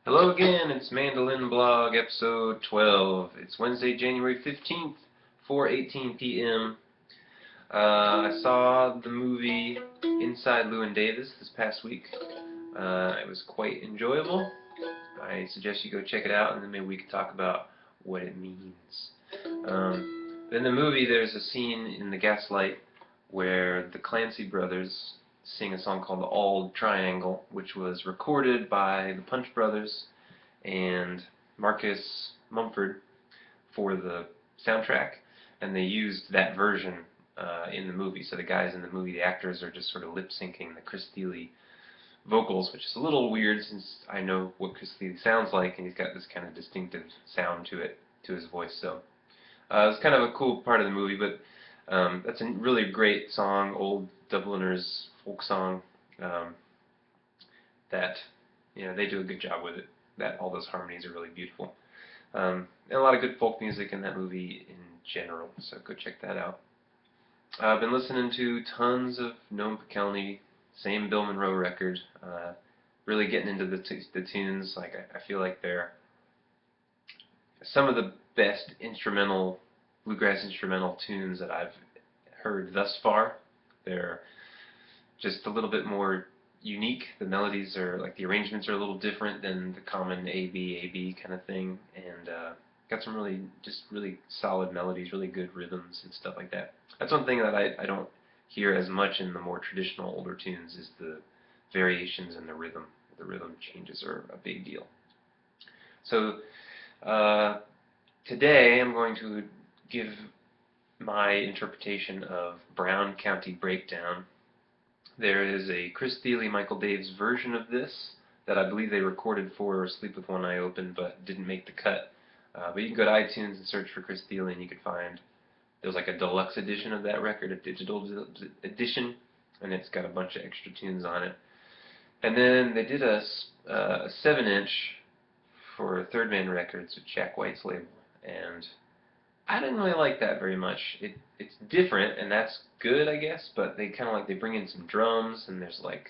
Hello again, it's Mandolin Blog, episode 12. It's Wednesday, January 15th, 4:18 p.m. I saw the movie Inside Llewyn Davis this past week. It was quite enjoyable. I suggest you go check it out, and then maybe we can talk about what it means. In the movie, there's a scene in The Gaslight where the Clancy brothers sing a song called The Auld Triangle, which was recorded by the Punch Brothers and Marcus Mumford for the soundtrack, and they used that version in the movie. So the guys in the movie, the actors, are just sort of lip-syncing the Chris Thile vocals, which is a little weird since I know what Chris Thile sounds like, and he's got this kind of distinctive sound to it, to his voice. So it's kind of a cool part of the movie, but that's a really great song, old Dubliners folk song. That they do a good job with it. That all those harmonies are really beautiful, and a lot of good folk music in that movie in general. So go check that out. I've been listening to tons of Noam Pikelny, same Bill Monroe record. Really getting into the tunes. Like I feel like they're some of the best bluegrass instrumental tunes that I've heard thus far. They're just a little bit more unique. The melodies are like the arrangements are a little different than the common A B kind of thing, and got some really solid melodies, really good rhythms and stuff like that. That's one thing that I don't hear as much in the more traditional older tunes is the variations in the rhythm. The rhythm changes are a big deal. So today I'm going to give my interpretation of Brown County Breakdown. There is a Chris Thile, Michael Daves version of this that I believe they recorded for Sleep with One Eye Open but didn't make the cut. But you can go to iTunes and search for Chris Thile and you can find there's like a deluxe edition of that record, a digital edition, and it's got a bunch of extra tunes on it. And then they did a 7-inch for Third Man Records with Jack White's label, and I didn't really like that very much. It's different, and that's good, I guess, but they kind of they bring in some drums, and there's like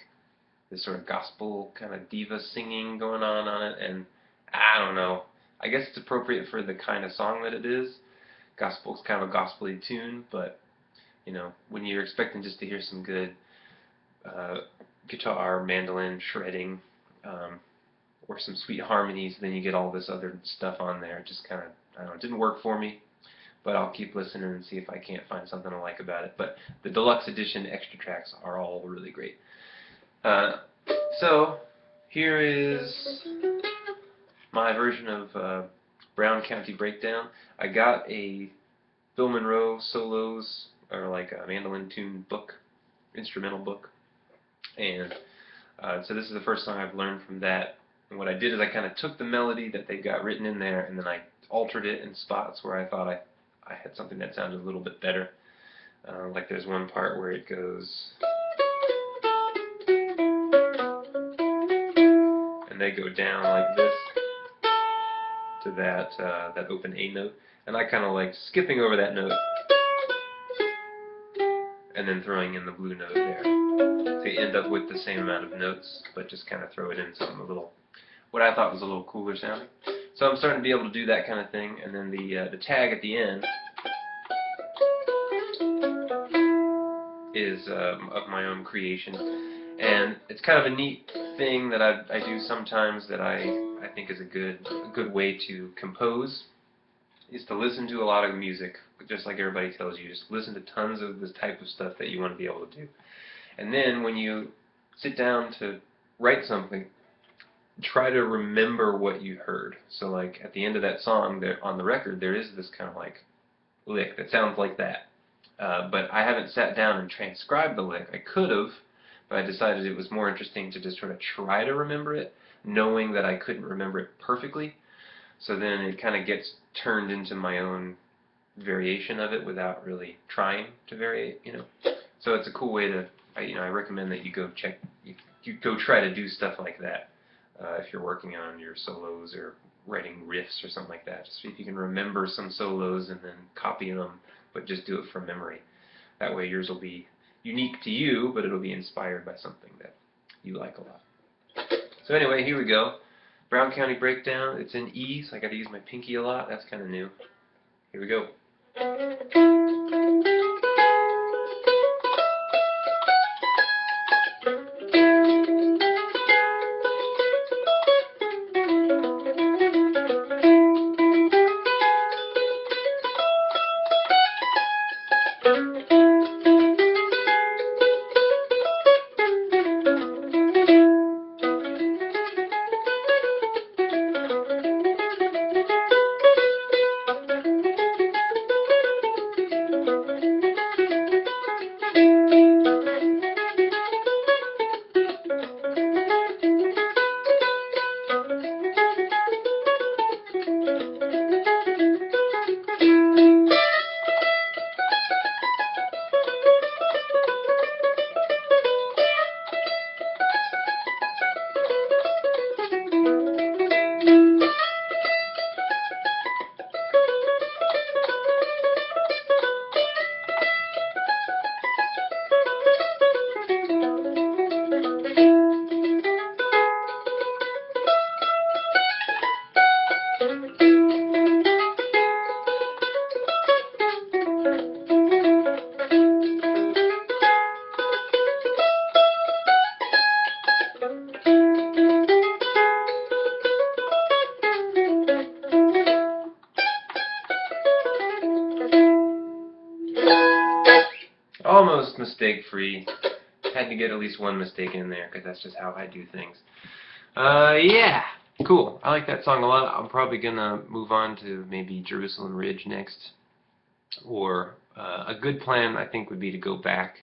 this sort of gospel kind of diva singing going on it, and I don't know. I guess it's appropriate for the kind of song that it is. Gospel's kind of a gospel-y tune, but when you're expecting just to hear some good guitar, mandolin shredding, or some sweet harmonies, then you get all this other stuff on there. It just kind of, I don't know, it didn't work for me, but I'll keep listening and see if I can't find something I like about it. But the deluxe edition extra tracks are all really great. So here is my version of Brown County Breakdown. I got a Bill Monroe solos, or like a mandolin tune book, instrumental book, and so this is the first song I've learned from that. And what I did is I kind of took the melody that they got written in there, and then I altered it in spots where I thought I had something that sounded a little bit better. Like there's one part where it goes, and they go down like this to that open A note, and I kind of like skipping over that note and then throwing in the blue note there. So you end up with the same amount of notes, but just kind of throw it in something a little, what I thought was a little cooler sounding. So I'm starting to be able to do that kind of thing, and then the tag at the end is of my own creation, and it's kind of a neat thing that I do sometimes that I think is a good way to compose, is to listen to a lot of music, just like everybody tells you. Just listen to tons of this type of stuff that you want to be able to do. And then when you sit down to write something, try to remember what you heard. So like at the end of that song, there on the record, there is this kind of like lick that sounds like that. But I haven't sat down and transcribed the lick. I could have, but I decided it was more interesting to just sort of try to remember it, knowing that I couldn't remember it perfectly. So then it kind of gets turned into my own variation of it without really trying to vary it, So it's a cool way to, I recommend that you go try to do stuff like that if you're working on your solos or writing riffs or something like that. Just see if you can remember some solos and then copy them, but just do it from memory. That way yours will be unique to you, but it'll be inspired by something that you like a lot. So anyway, here we go. Brown County Breakdown. It's in E, so I got to use my pinky a lot. That's kind of new. Here we go. Almost mistake-free. Had to get at least one mistake in there because that's just how I do things. Yeah, cool. I like that song a lot. I'm probably gonna move on to maybe Jerusalem Ridge next. Or a good plan, I think, would be to go back